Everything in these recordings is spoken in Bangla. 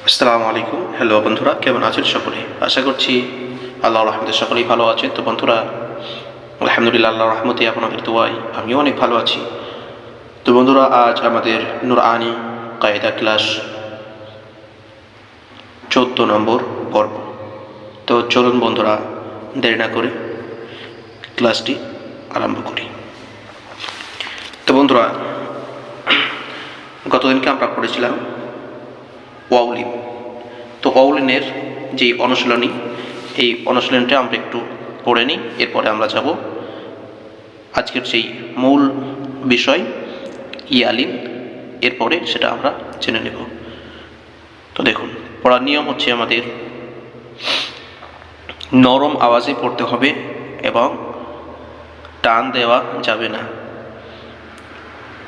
আসসালামু আলাইকুম। হ্যালো বন্ধুরা, কেমন আছেন সকলে? আশা করছি আল্লাহর রহমতে সকলেই ভালো আছেন। তো বন্ধুরা, আলহামদুলিল্লাহ, আল্লাহর রহমতে আপনাদের দোয়ায় আমিও অনেক ভালো আছি। তো বন্ধুরা, আজ আমাদের নুরআনি কায়দা ক্লাস 14 নম্বর পর্ব। তো চলুন বন্ধুরা, দেরি না করে ক্লাসটি আরম্ভ করি। তো বন্ধুরা, গতদিনকে আমরা পড়েছিলাম ওয়াউলিন। তো ওয়াউলিনের যেই অনুশীলনী, এই অনুশীলনটা আমরা একটু পড়ে নিই, এরপরে আমরা যাব আজকের যেই মূল বিষয় ইয়ালিন, এরপরে সেটা আমরা জেনে নেব। তো দেখুন, পড়ার নিয়ম হচ্ছে আমাদের নরম আওয়াজে পড়তে হবে এবং টান দেওয়া যাবে না।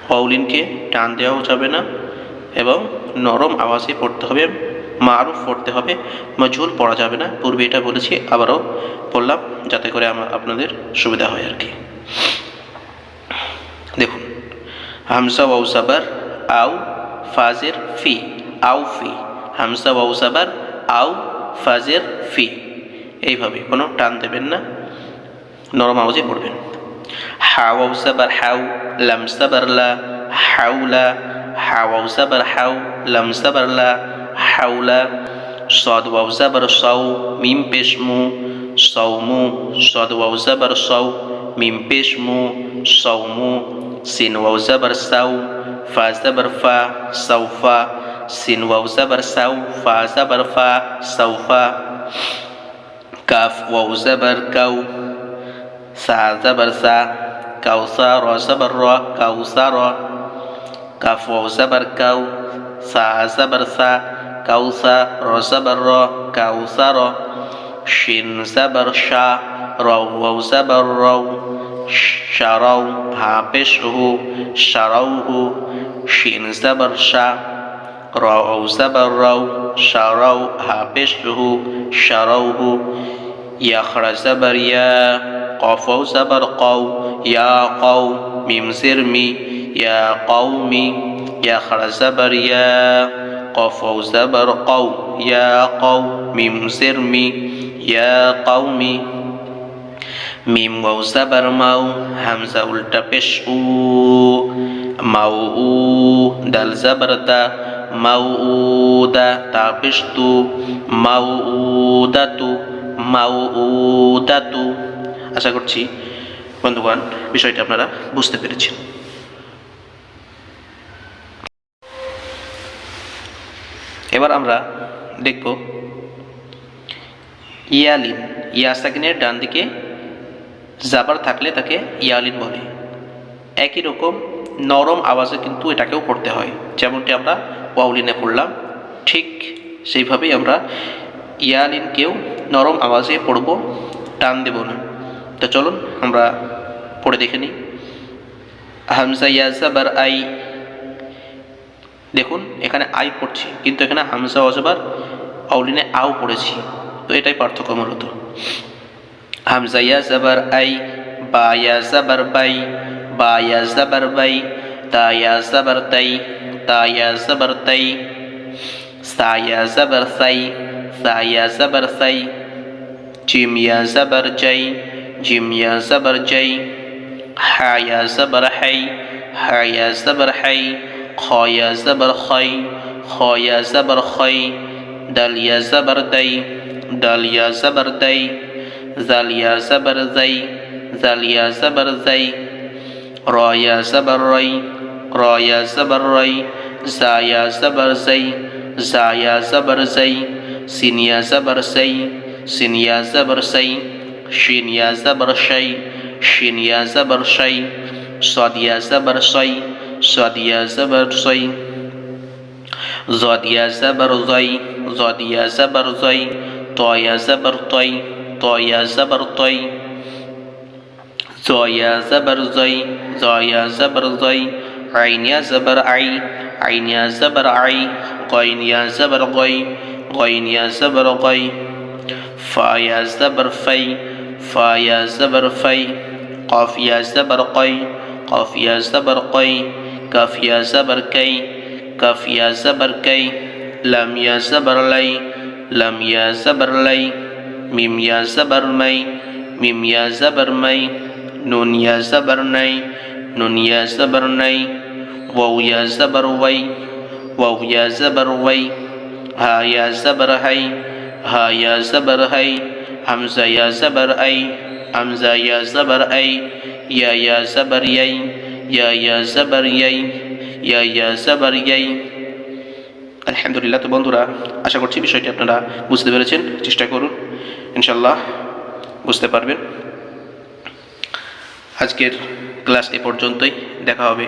ওয়াউলিনকে টান দেওয়াও যাবে না এবং নরম আওয়াজে পড়তে হবে, মারুফ পড়তে হবে, মজহুল পড়া যাবে না। পূর্বে এটা বলেছি, আবারও বললাম যাতে করে আপনাদের সুবিধা হয় আর কি। দেখুন, হামজা ওয়াও জাবার আও ফাজের ফি, আও ফি, হামজা ওয়াও জাবার আও ফাজের ফি, এইভাবে কোনো টান দেবেন না, নরম আওয়াজে পড়বেন। হা ওয়াও জাবার হাউ, লাম জাবার লা, হাউলা, হা ওয়াও জাবার হাউ, লাম জাবার লা, হাউলা। صاد واو زبر صو، ميم پیش مو، صومو، صاد واو زبر صو، ميم پیش مو، صومو. سين واو زبر سو، فا زبر فا، سوفا، سين واو زبر سو، فا زبر فا، سوفا. كاف واو زبر كو، سا زبر سا، كوثر زبر را، كوثر. كاف واو زبر كو، سا زبر سا، كوثر زبر را، كوثر. شين زبر شا، رو واو زبر رو، شرو، ها پیش هو، شروه. شين زبر شا، رو زبر رو، شرو، ها پیش هو، شروه. يا خر زبر يا، قاف واو زبر قو، يا قو، ميم زر مي، يا قومي. يا خر زبر يا، قاف واو زبر قو، يا قو، ميم زر مي، يا قومي. মিম ওয়াও জাবার মাউ, হামজা উল্টা পেশ উ, মাউ উ, দাল জাবার দা, মাউ উ দা, তা পেশ তু, মাউ উ দাতু, মাউ উ দাতু। আশা করছি বন্ধুগণ বিষয়টা আপনারা বুঝতে পেরেছেন। এবার আমরা দেখব ইয়ালিন। ইয়া সাকিনের ডান দিকে জাবার থাকলে তাকে ইয়ালিন বলে। একই রকম নরম আওয়াজে কিন্তু এটাকেও পড়তে হয়, যেমনটি আমরা ওয়াউলিনে পড়লাম, ঠিক সেইভাবেই আমরা ইয়ালিনকেও নরম আওয়াজে পড়ব, টান দেব না। তো চলুন আমরা পড়ে দেখে নিই। হামজা ইয়া জাবার আই, দেখুন এখানে আই পড়ছি, কিন্তু এখানে হামজা ওয়াজবার ওয়াউলিনে আও পড়েছি, তো এটাই পার্থক্য মূলত। হামজা ইয়া জাবার আই, বা ইয়া জাবার বাই, বা ইয়া জাবার বাই, তা ইয়া জাবার তাই, তা ইয়া জাবার তাই। সা ইয়া জাবার সাই, সা ইয়া জাবার সাই। জিম ইয়া জাবার জাই, জিম ইয়া জাবার জাই। হা ইয়া জাবার হাই, হা ইয়া জাবার হাই। খ ইয়া জাবার খাই, খ ইয়া জাবার খাই। দাল ইয়া জাবার দাই, দাল ইয়া জাবার দাই। জাল ইয়া জাবার জাই, জাল ইয়া জাবার জাই। র ইয়া জাবার রাই, র ইয়া জাবার রাই। জা ইয়া জাবার জাই, জা ইয়া জাবার জাই। সিন ইয়া জাবার সাই, সিন ইয়া জাবার সাই। শিন ইয়া জাবার শাই, শিন ইয়া জাবার শাই। صاد ইয়া জাবার সাই, صاد ইয়া জাবার সাই। ضاد ইয়া জাবার জাই, ضاد ইয়া জাবার জাই। ত ইয়া জাবার তাই, ত ইয়া জাবার তাই। জ ইয়া জাবার জাই, জ ইয়া জাবার জাই। আইন ইয়া জাবার আই, আইন ইয়া জাবার আই। গইন ইয়া জাবার গই, গইন ইয়া জাবার গই। ফা ইয়া জাবার ফাই, ফা ইয়া জাবার ফাই। قاف ইয়া জাবার قي، قاف ইয়া জাবার قي। কাফ ইয়া জাবার কাই, কাফ ইয়া জাবার কাই। লাম ইয়া জাবার লাই, লাম ইয়া জাবার লাই। মিম ইয়া জাবার মাই, মিম ইয়া জাবার মাই। নুন ইয়া জাবার নাই, নুন ইয়া জাবার নাই। ওয়াও ইয়া জাবার ওয়াই, ওয়াও ইয়া জাবার ওয়াই। হা ইয়া জাবার হাই, হা ইয়া জাবার হাই। হামজা ইয়া জাবার আই, হামজা ইয়া জাবার আই। ইয়া জাবার ইয়াই, ইয়া জাবার ইয়াই, ইয়া জাবার ইয়াই। আলহামদুলিল্লাহ। তো বন্ধুরা, আশা করছি বিষয়টি আপনারা বুঝতে পেরেছেন। চেষ্টা করুন, ইনশাল্লাহ বুঝতে পারবেন। আজকের ক্লাস এ পর্যন্তই। দেখা হবে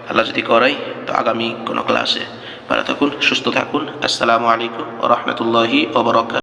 আল্লাহ যদি করাই তো আগামী কোনো ক্লাসে। ভালো থাকুন, সুস্থ থাকুন। আসসালামু আলাইকুম ওয়া রাহমাতুল্লাহি ওয়া বারাকাতুহু।